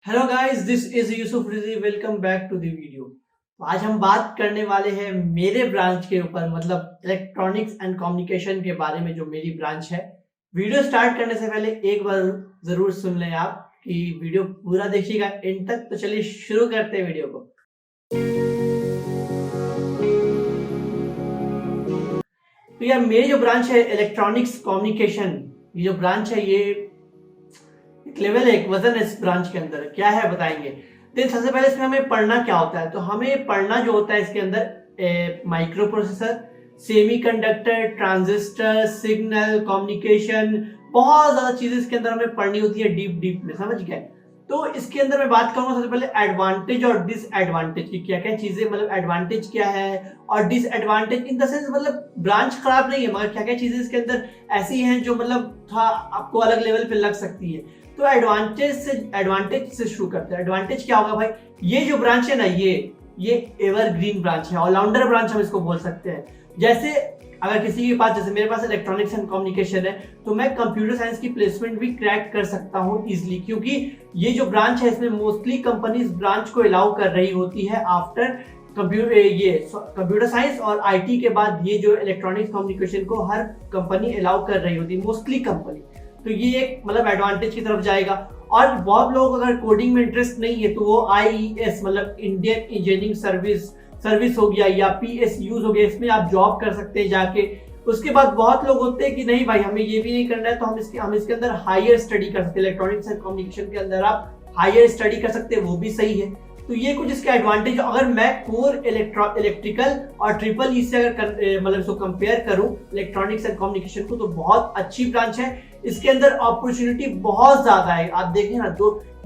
Hello guys, this is Yusuf Rizi. Welcome back to the video. तो आज हम बात करने वाले हैं मेरे ब्रांच के ऊपर, मतलब इलेक्ट्रॉनिक्स एंड कम्युनिकेशन के बारे में, जो मेरी ब्रांच है। वीडियो स्टार्ट करने से पहले एक बार जरूर सुन लें आप कि वीडियो पूरा देखिएगा एंड तक। तो चलिए शुरू करते हैं वीडियो को। तो यार, मेरी जो ब्रांच है इलेक्ट्रॉनिक्स कम्युनिकेशन, ये जो ब्रांच है, ये एक लेवल है, एक वजन है इस ब्रांच के अंदर। क्या है बताएंगे। तो सबसे पहले इसमें हमें पढ़ना क्या होता है। तो हमें पढ़ना जो होता है इसके अंदर micro processor, semiconductor, transistor, signal, communication, बहुत ज्यादा चीजें इसके अंदर हमें पढ़नी होती है डीप डीप में, समझ गए। तो इसके अंदर मैं बात करूंगा सबसे पहले एडवांटेज और डिसएडवांटेज की। क्या क्या चीजें, मतलब एडवांटेज क्या है और डिसएडवांटेज इन द सेंस, मतलब ब्रांच खराब नहीं है, मगर क्या क्या चीजें इसके अंदर ऐसी हैं जो मतलब थोड़ा आपको अलग लेवल पे लग सकती है। तो एडवांटेज से शुरू करते हैं। एडवांटेज क्या होगा भाई, ये जो ब्रांच है ना, ये एवरग्रीन ब्रांच है, ऑलराउंडर ब्रांच हम इसको बोल सकते हैं। जैसे अगर किसी के पास, जैसे मेरे पास इलेक्ट्रॉनिक्स एंड कम्युनिकेशन है, तो मैं कंप्यूटर साइंस की प्लेसमेंट भी क्रैक कर सकता हूं इजिली, क्योंकि ये जो ब्रांच है इसमें मोस्टली कंपनीज ब्रांच को अलाउ कर रही होती है आफ्टर कंप्यूटर साइंस और आईटी के बाद। ये जो इलेक्ट्रॉनिक्स कम्युनिकेशन को हर कंपनी अलाउ कर रही होती है, मोस्टली कंपनी। तो ये एक मतलब एडवांटेज की तरफ जाएगा। और बहुत लोग अगर कोडिंग में इंटरेस्ट नहीं है तो वो आईईएस, मतलब इंडियन इंजीनियरिंग सर्विस हो गया, या पीएसयूज हो गया, इसमें आप जॉब कर सकते हैं जाके। उसके बाद बहुत लोग होते हैं कि नहीं भाई, हमें ये भी नहीं करना है, तो हम इसके अंदर हायर स्टडी कर सकते हैं। इलेक्ट्रॉनिक्स एंड कम्युनिकेशन के अंदर आप हायर स्टडी कर सकते हैं, वो भी सही है। तो ये कुछ इसके एडवांटेज। अगर मैं कोर इलेक्ट्रिकल और ट्रिपल ई से अगर मतलब इसको कंपेयर करूं इलेक्ट्रॉनिक्स एंड कम्युनिकेशन को, तो बहुत अच्छी ब्रांच है। इसके अंदर अपॉर्चुनिटी बहुत ज्यादा है। आप देखें ना,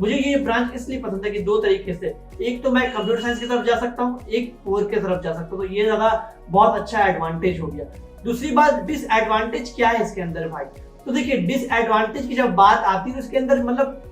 मुझे ये ब्रांच इसलिए पसंद है कि दो तरीके से, एक तो मैं कंप्यूटर साइंस की तरफ जा सकता हूँ, एक कोर की तरफ जा सकता हूँ। तो ये ज्यादा बहुत अच्छा एडवांटेज हो गया। दूसरी बात, डिसएडवांटेज क्या है इसके अंदर भाई। तो देखिए, डिसएडवांटेज की जब बात आती है तो इसके अंदर मतलब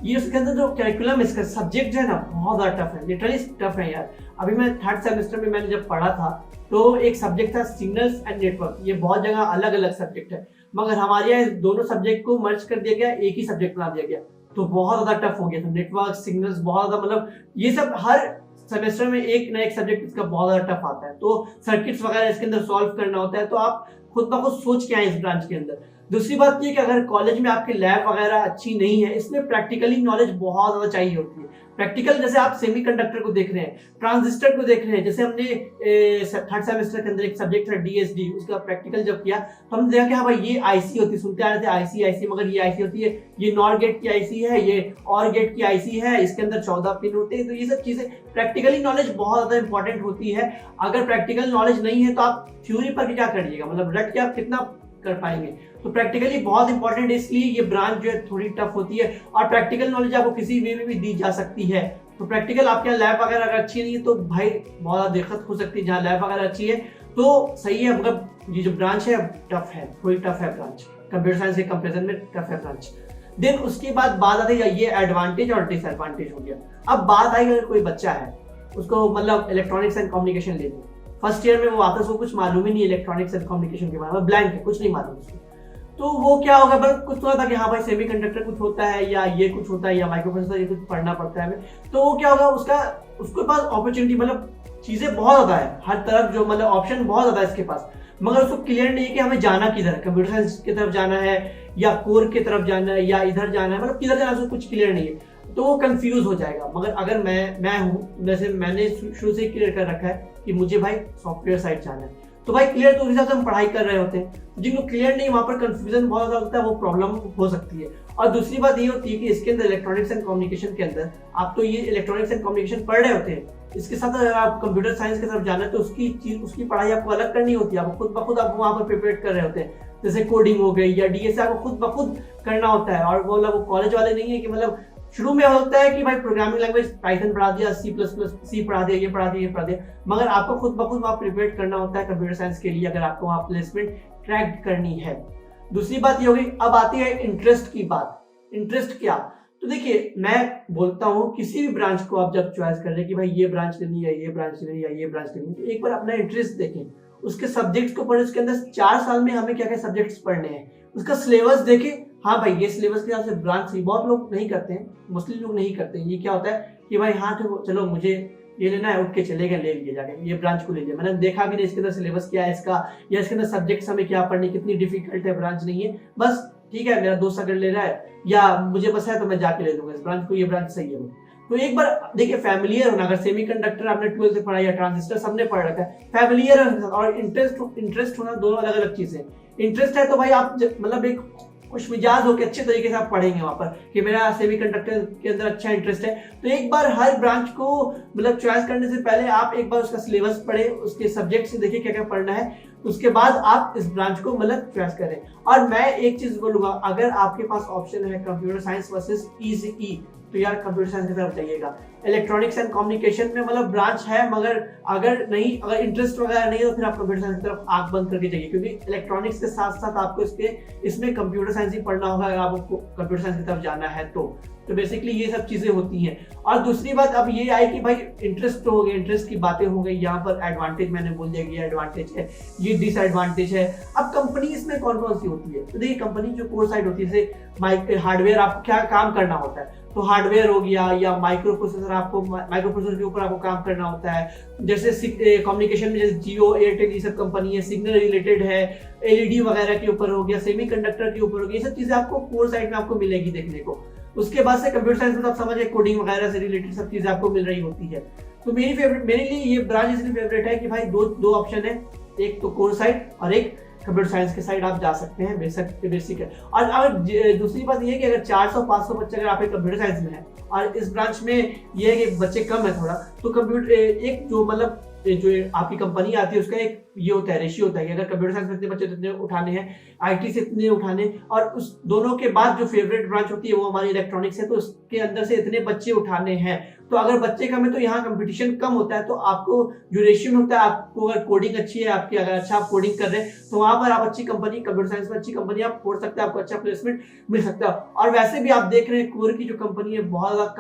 ये उसके अंदर जो कैरिकुलम, इसका सब्जेक्ट जो है ना, बहुत ज्यादा टफ है, लिटरली टफ है यार। अभी मैं थर्ड सेमेस्टर में मैंने जब पढ़ा था, तो एक सब्जेक्ट था सिग्नल्स एंड नेटवर्क। ये बहुत जगह अलग अलग सब्जेक्ट है, मगर हमारे यहाँ दोनों सब्जेक्ट को मर्ज कर दिया गया, एक ही सब्जेक्ट बना दिया गया। तो बहुत ज्यादा टफ हो गया था। नेटवर्क, सिग्नल्स बहुत ज्यादा, मतलब ये सब हर सेमेस्टर में एक ना एक सब्जेक्ट इसका बहुत ज्यादा टफ आता है। तो सर्किट्स वगैरह इसके अंदर सॉल्व करना होता है। तो आप खुद ब खुद सोच के आए इस ब्रांच के अंदर। दूसरी बात ये कि अगर कॉलेज में आपकी लैब वगैरह अच्छी नहीं है, इसमें प्रैक्टिकली नॉलेज बहुत ज्यादा चाहिए होती है। प्रैक्टिकल, जैसे आप सेमीकंडक्टर को देख रहे हैं, ट्रांजिस्टर को देख रहे हैं। जैसे हमने थर्ड सेमेस्टर के अंदर एक सब्जेक्ट था डीएसडी, उसका प्रैक्टिकल जब किया तो हमने देखा कि हाँ भाई, ये आईसी होती है। सुनते आ रहे थे आईसी आईसी, मगर ये आईसी होती है, ये नॉर गेट की आईसी है, ये और गेट की आईसी है, इसके अंदर 14 पिन होते हैं। तो ये सब चीजें प्रैक्टिकली नॉलेज बहुत ज्यादा इंपॉर्टेंट होती है। अगर प्रैक्टिकल नॉलेज नहीं है तो आप थ्योरी पर क्या करिएगा, मतलब रट के आप कितना कर पाएंगे। तो प्रैक्टिकली बहुत इंपॉर्टेंट है, इसलिए ये ब्रांच जो है थोड़ी टफ होती है। और प्रैक्टिकल नॉलेज आपको किसी वे में भी दी जा सकती है। तो प्रैक्टिकल आपके लैब वगैरह अगर अच्छी नहीं है तो भाई बहुत ज्यादा दिक्कत हो सकती है। जहाँ लैब वगैरह अच्छी है तो सही है, मगर ये जो ब्रांच है टफ है, थोड़ी टफ है ब्रांच, कंप्यूटर साइंस के कंपेरिजन में टफ है ब्रांच। देन उसके बाद बात आती है, ये एडवांटेज और डिसएडवांटेज हो गया। अब बात आई, अगर कोई बच्चा है, उसको मतलब इलेक्ट्रॉनिक्स एंड कम्युनिकेशन लेनी, फर्स्ट ईयर में वो आता है, उसको कुछ मालूम ही नहीं इलेक्ट्रॉनिक्स एंड कम्युनिकेशन के बारे में, ब्लैंक है, कुछ नहीं मालूम उसको। तो वो क्या होगा, बस कुछ सुना था कि हाँ भाई सेमीकंडक्टर कुछ होता है, या ये कुछ होता है, या माइक्रो प्रोसेसर ये कुछ पढ़ना पड़ता है हमें। तो वो क्या होगा, उसके पास अपॉर्चुनिटी, मतलब चीजें बहुत ज्यादा है हर तरफ, जो मतलब ऑप्शन बहुत ज्यादा है इसके पास, मगर उसको क्लियर नहीं है कि हमें जाना किधर है। कंप्यूटर साइंस की तरफ जाना है, या कोर की तरफ जाना है, या इधर जाना है, मतलब किधर जाना है उसको कुछ क्लियर नहीं है। तो वो कंफ्यूज हो जाएगा। मगर अगर मैं हूँ, जैसे मैंने शुरू से क्लियर कर रखा है कि मुझे भाई सॉफ्टवेयर साइड जाना है, तो भाई क्लियर, तो उस हिसाब से हम पढ़ाई कर रहे होते हैं। जिनको क्लियर नहीं, वहां पर कंफ्यूजन बहुत ज्यादा होता है, वो प्रॉब्लम हो सकती है। और दूसरी बात ये होती है कि इसके अंदर इलेक्ट्रॉनिक्स एंड कम्युनिकेशन के अंदर आप तो ये इलेक्ट्रॉनिक्स एंड कम्युनिकेशन पढ़ रहे होते हैं, इसके साथ अगर आप कंप्यूटर साइंस की तरफ जाना है तो उसकी पढ़ाई आपको अलग करनी होती है। आपको खुद ब खुद आप वहां पर प्रिपेयर कर रहे होते हैं। जैसे कोडिंग हो गई या डीएसए, आपको खुद ब खुद करना होता है। और वो कॉलेज वाले नहीं है कि मतलब शुरू में होता है कि भाई प्रोग्रामिंग लैंग्वेज पाइथन पढ़ा दिया, सी प्लस प्लस सी पढ़ा दिया, ये पढ़ा दिया, ये पढ़ा दिया, मगर आपको खुद ब खुद वहाँ प्रिपेयर करना होता है कंप्यूटर साइंस के लिए, अगर आपको वहाँ प्लेसमेंट क्रैक करनी है। दूसरी बात ये होगी, अब आती है इंटरेस्ट की बात। इंटरेस्ट क्या, तो देखिए मैं बोलता हूँ किसी भी ब्रांच को आप जब चॉइस कर रहे हैं कि भाई ये ब्रांच लेनी है, ये ब्रांच लेनी है, ये ब्रांच लेनी है, तो एक बार अपना इंटरेस्ट देखें, उसके सब्जेक्ट्स को पढ़ें, उसके अंदर 4 साल में हमें क्या क्या सब्जेक्ट्स पढ़ने हैं, उसका सिलेबस देखें, हाँ भाई ये सिलेबस के हिसाब से ब्रांच सही, बहुत लोग नहीं करते हैं, मोस्टली लोग नहीं करते हैं। ये क्या होता है कि भाई हाँ तो चलो मुझे ये लेना है, उठ के चले गए ले लिए जाके, ये ब्रांच को ले लिया, मैंने देखा भी नहीं इसके अंदर सिलेबस क्या है इसका, या इसके अंदर सब्जेक्ट्स हमें क्या पढ़ने, कितनी डिफिकल्ट है ब्रांच नहीं है, बस ठीक है मेरा दोस्त अगर ले रहा है या मुझे बस है तो मैं जाके ले लूंगा इस ब्रांच को, ये ब्रांच सही है। तो एक बार देखिए फैमिलियर होना, अगर सेमीकंडक्टर आपने 12th से पढ़ा या ट्रांजिस्टर सबने पढ़ रखा है, फैमिलियर और इंटरेस्ट होना दोनों अलग अलग चीजें। इंटरेस्ट है तो भाई आप मतलब एक खुश मिजाज होकर अच्छे तरीके से आप पढ़ेंगे वहां पर कि मेरा सेमीकंडक्टर के अंदर अच्छा इंटरेस्ट है, तो एक बार हर ब्रांच को मतलब चॉइस करने से पहले आप एक बार उसका सिलेबस पढ़े, उसके सब्जेक्ट से देखिए क्या क्या पढ़ना है, उसके बाद आप इस ब्रांच को मतलब चॉइस करें। और मैं एक चीज बोलूंगा, अगर आपके पास ऑप्शन है कंप्यूटर साइंस वर्सेस ईसीई, तो यार कंप्यूटर साइंस की तरफ जाइएगा। इलेक्ट्रॉनिक्स एंड कम्युनिकेशन में मतलब ब्रांच है, मगर अगर इंटरेस्ट वगैरह नहीं है तो फिर आप कंप्यूटर साइंस की तरफ आंख बंद करके जाइए, क्योंकि इलेक्ट्रॉनिक्स के साथ साथ आपको इसमें कंप्यूटर साइंस ही पढ़ना होगा अगर आपको कंप्यूटर साइंस की तरफ जाना है तो बेसिकली ये सब चीजें होती हैं। और दूसरी बात अब ये आई कि भाई इंटरेस्ट तो हो गया, इंटरेस्ट की बातें हो गई, यहाँ पर एडवांटेज मैंने बोल दिया कि ये एडवांटेज है, ये डिसएडवांटेज है। अब कंपनी इसमें कौन कौन सी होती है, तो देखिए कंपनी जो कोर साइड होती है, हार्डवेयर आपको क्या काम करना होता है, तो हार्डवेयर हो गया, या माइक्रो प्रोसेसर, आपको माइक्रो प्रोसेसर के ऊपर आपको काम करना होता है। जैसे कम्युनिकेशन में जैसे जियो एयरटेल ये सब कंपनी है, सिग्नल रिलेटेड है, एलईडी वगैरह के ऊपर हो गया, सेमीकंडक्टर के ऊपर हो गया, ये सब चीजें आपको कोर साइड में आपको मिलेगी देखने को। उसके बाद से कंप्यूटर साइंस में आप समझिए कोडिंग वगैरह से रिलेटेड सब चीजें आपको मिल रही होती है। तो मेरे लिए ये ब्रांच इसलिए फेवरेट है कि भाई दो ऑप्शन है, एक तो कोर साइड और एक कंप्यूटर साइंस के साइड आप जा सकते हैं, बेसिक है। और अगर दूसरी बात ये है कि अगर 400-500 बच्चे अगर आप कंप्यूटर साइंस में है और इस ब्रांच में ये है कि बच्चे कम है थोड़ा, तो कंप्यूटर एक जो मतलब जो आपकी कंपनी आती है उसका एक ये होता है रेशियो होता है कि अगर कंप्यूटर साइंस में इतने बच्चे इतने उठाने हैं, आईटी से इतने उठाने, और उस दोनों के बाद जो फेवरेट ब्रांच होती है वो हमारी इलेक्ट्रॉनिक्स है, तो उसके अंदर से इतने बच्चे उठाने हैं। तो अगर बच्चे कम है तो यहाँ कंपटीशन कम होता है, तो आपको जो रेशियो होता है, आपको अगर कोडिंग अच्छी है आपकी, अगर अच्छा आप कोडिंग कर रहे हैं तो वहां पर आप अच्छी कंपनी, कंप्यूटर साइंस में अच्छी कंपनी आप खोल सकते हैं, आपको अच्छा प्लेसमेंट मिल सकता है। और वैसे भी आप देख रहे हैं कोर की जो कंपनी है बहुत ज्यादा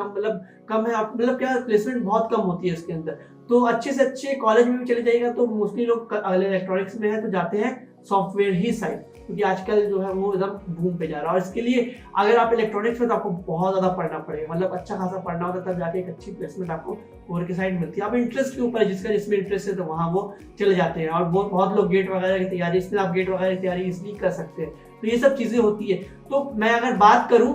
कम है, मतलब क्या प्लेसमेंट बहुत कम होती है इसके अंदर। तो अच्छे से अच्छे कॉलेज में भी चले जाएगा तो मोस्टली लोग इलेक्ट्रॉनिक्स में है तो जाते हैं सॉफ्टवेयर ही साइड, क्योंकि आजकल जो है वो एकदम बूम पे जा रहा है। और इसके लिए अगर आप इलेक्ट्रॉनिक्स में तो आपको बहुत ज्यादा पढ़ना पड़ेगा, मतलब अच्छा खासा पढ़ना होता है, तब जाके एक अच्छी प्लेसमेंट आपको कोर के साइड मिलती है। अब इंटरेस्ट के ऊपर जिसका जिसमें इंटरेस्ट है तो वहाँ वो चले जाते हैं। और बहुत लोग गेट वगैरह की तैयारी, इसमें आप गेट वगैरह की तैयारी इसलिए कर सकते हैं। तो ये सब चीजें होती है। तो मैं अगर बात करूं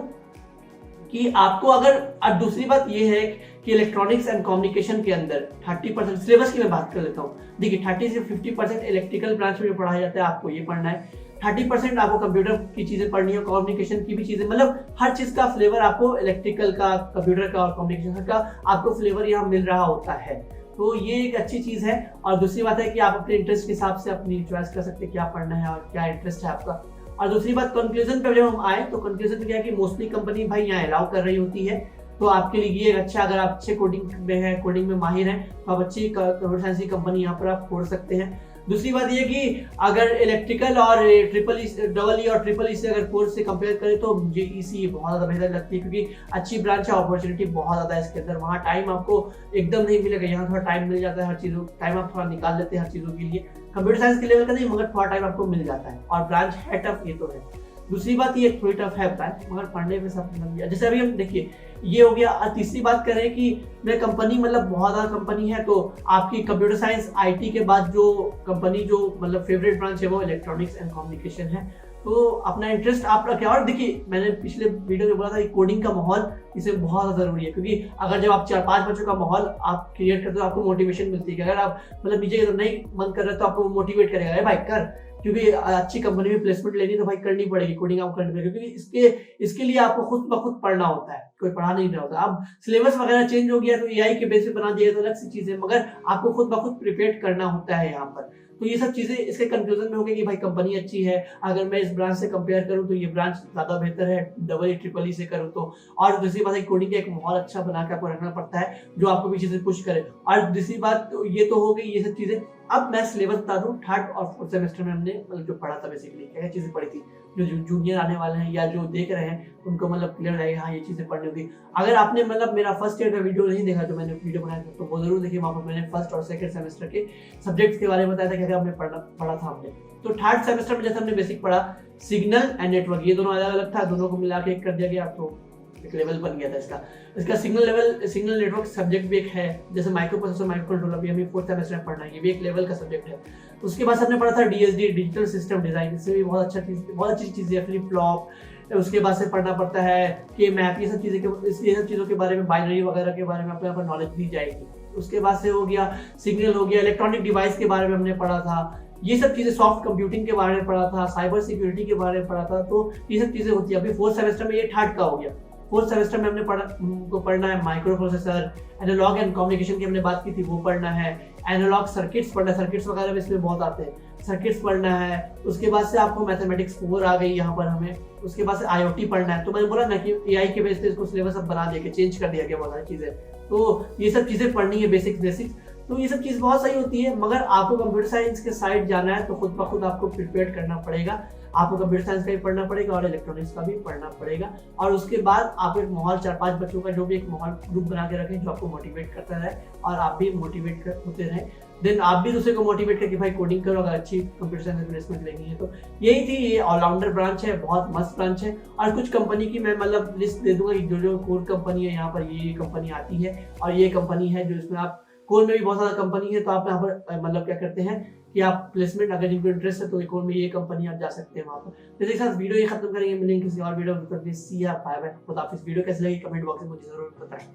कि आपको अगर, और दूसरी बात ये है कि इलेक्ट्रॉनिक्स एंड कम्युनिकेशन के अंदर 30% सिलेबस की मैं बात कर लेता हूँ। देखिए 30 से 50% इलेक्ट्रिकल ब्रांच में पढ़ाया जाता है, आपको ये पढ़ना है। 30% आपको कंप्यूटर की चीजें पढ़नी है, कम्युनिकेशन की भी चीजें, मतलब हर चीज का फ्लेवर आपको इलेक्ट्रिकल का, कंप्यूटर का और कम्युनिकेशन का आपको फ्लेवर यहाँ मिल रहा होता है। तो ये एक अच्छी चीज है। और दूसरी बात है कि आप अपने इंटरेस्ट के हिसाब से अपनी चॉइस कर सकते हैं क्या पढ़ना है और क्या इंटरेस्ट है आपका। और दूसरी बात कंक्लूजन पे जब हम आए तो कंक्लूजन पे क्या है कि मोस्टली कंपनी भाई यहाँ अलाउ कर रही होती है, तो आपके लिए ये अच्छा, अगर आप अच्छे कोडिंग में है, कोडिंग में माहिर हैं, तो आप अच्छी कंप्यूटर साइंस की कंपनी यहाँ पर आप खोल सकते हैं। दूसरी बात ये कि अगर इलेक्ट्रिकल और डबल ई और ट्रिपल ई से अगर कोर्स से कंपेयर करें तो मुझे ईसी बहुत ज़्यादा बेहतर लगती है, क्योंकि अच्छी ब्रांच है, अपॉर्चुनिटी बहुत ज़्यादा है इसके अंदर। वहाँ टाइम आपको एकदम नहीं मिलेगा, यहाँ थोड़ा टाइम मिल जाता है, हर चीज़ों टाइम आप थोड़ा निकाल लेते हैं हर चीज़ों के लिए। कंप्यूटर साइंस के लेवल का नहीं, मगर थोड़ा टाइम आपको मिल जाता है। और ब्रांच है टफ, ये तो है। दूसरी बात ये थोड़ी टफ है ब्रांच, मगर पढ़ने में सब लग गया। जैसे अभी हम देखिए ये हो गया। तीसरी बात करें कि मैं कंपनी, मतलब बहुत ज़्यादा कंपनी है, तो आपकी कंप्यूटर साइंस आईटी के बाद जो कंपनी जो मतलब फेवरेट ब्रांच है वो इलेक्ट्रॉनिक्स एंड कम्युनिकेशन है। तो अपना इंटरेस्ट आप रखें। और देखिए मैंने पिछले वीडियो में बोला था कि कोडिंग का माहौल इसमें बहुत ज़्यादा जरूरी है, क्योंकि अगर जब आप 4-5 बच्चों का माहौल आप क्रिएट करते हो तो आपको मोटिवेशन मिलती है। अगर आप मतलब नीचे की तरफ नहीं मन कर रहे तो आपको मोटिवेट करेगा, अरे भाई कर, क्योंकि अच्छी कंपनी में प्लेसमेंट लेनी तो भाई करनी पड़ेगी, कोडिंग आपको करनी पड़ेगी, क्योंकि इसके लिए आपको खुद ब खुद पढ़ना होता है, कोई पढ़ा नहीं रहा होता। अब सिलेबस वगैरह चेंज हो गया तो एआई के बेस पे बना दिया तो अलग सी चीज है, मगर आपको खुद ब खुद प्रिपेयर करना होता है यहाँ पर। तो ये सब चीजें इसके कंक्लूजन में हो गई कि भाई कंपनी अच्छी है, अगर मैं इस ब्रांच से कंपेयर करूं तो ये ब्रांच ज्यादा बेहतर है, डबल ई ट्रिपल ई से करूं तो। और दूसरी बात है कोडिंग का एक माहौल अच्छा बना के आपको रखना पड़ता है जो आपको पीछे से पुश करे। और दूसरी बात तो ये तो हो गई ये सब चीजें। अब मैं सिलेबस बता दूं, 3rd और 4th सेमेस्टर में हमने मतलब जो पढ़ा था बेसिकली क्या चीजें पढ़ी थी। जो जूनियर आने वाले हैं या जो देख रहे हैं उनको मतलब क्लियर रहेगा हाँ ये चीज़ें पढ़नी होगी। अगर आपने मतलब मेरा फर्स्ट ईयर का वीडियो नहीं देखा जो मैंने वीडियो बनाया था तो वो जरूर देखिए, वहाँ पर मैंने फर्स्ट और सेकंड सेमेस्टर के सब्जेक्ट्स के बारे में बताया था क्या क्या हमने पढ़ा था हमने। तो थर्ड सेमेस्टर में जैसे हमने बेसिक पढ़ा सिग्नल एंड नेटवर्क, ये दोनों अलग अलग था, दोनों को मिला के एक कर दिया गया तो एक लेवल बन गया था इसका सिग्नल नेटवर्क सब्जेक्ट भी एक है, जैसे माइक्रो प्रोसेसर माइक्रो कंट्रोलर भी हमें फोर्थ सेमेस्टर में पढ़ना है, ये भी एक लेवल का सब्जेक्ट है। उसके बाद हमने पढ़ा था डीएसडी डिजिटल सिस्टम डिजाइन, इससे भी बहुत अच्छी चीज़ है, फ्लिप फ्लॉप। उसके बाद से पढ़ना पड़ता है कि मैप, ये सब चीज़ों के बारे में, बाइनरी वगैरह के बारे में आपको यहाँ पर नॉलेज दी जाएगी। उसके बाद से हो गया सिग्नल, हो गया इलेक्ट्रॉनिक डिवाइस के बारे में हमने पढ़ा था, ये सब चीजें सॉफ्ट कंप्यूटिंग के बारे में पढ़ा था, साइबर सिक्योरिटी के बारे में पढ़ा था। तो ये सब चीजें होती है। अभी फोर्थ सेमेस्टर में ये थर्ड का हो गया। फोर्थ सेमेस्टर में हमने पढ़ना है microprocessor, analog and communication की हमने बात की थी वो पढ़ना है, एनालॉग सर्किट्स पढ़ना है, सर्किट्स वगैरह में इसमें बहुत आते हैं, सर्किट्स पढ़ना है। उसके बाद से आपको मैथमेटिक्स 4 आ गई यहाँ पर हमें। उसके बाद से IoT पढ़ना है। तो मैंने बोला ना कि AI के बेस पे इसको सिलेबस अब बना दिया गया, चेंज कर दिया गया बहुत सारी चीजें। तो ये सब चीजें पढ़नी है, बेसिक्स। तो ये सब चीज़ बहुत सही होती है, मगर आपको कंप्यूटर साइंस के साइड जाना है तो खुद ब खुद आपको प्रिपेयर करना पड़ेगा। आपको कंप्यूटर साइंस का भी पढ़ना पड़ेगा और इलेक्ट्रॉनिक्स का भी पढ़ना पड़ेगा। और उसके बाद आप एक माहौल 4-5 बच्चों का जो भी एक माहौल ग्रुप बना के रखें जो आपको मोटिवेट करता रहे और आप भी मोटिवेट होते रहें। देन आप भी दूसरे को मोटिवेट करके भाई कोडिंग करो अगर अच्छी कंप्यूटर साइंस में प्लेसमेंट लेनी है तो। यही थी, ये ऑलराउंडर ब्रांच है, बहुत मस्त ब्रांच है। और कुछ कंपनी की मैं मतलब लिस्ट दे दूंगा कि जो कोर कंपनी है यहाँ पर ये कंपनी आती है और ये कंपनी है जो इसमें आप कोर में भी बहुत ज्यादा कंपनी है। तो आप यहाँ पर मतलब क्या करते हैं कि आप प्लेसमेंट अगर जिनको इंटरेस्ट है तो कोर में ये कंपनी आप जा सकते हैं वहाँ पर। तो साथ वीडियो ये खत्म करेंगे, मिलेंगे किसी और वीडियो में। सी या बाय बाय, खुदा हाफिज़। वीडियो कैसे लगी कमेंट बॉक्स में मुझे जरूर बताएं।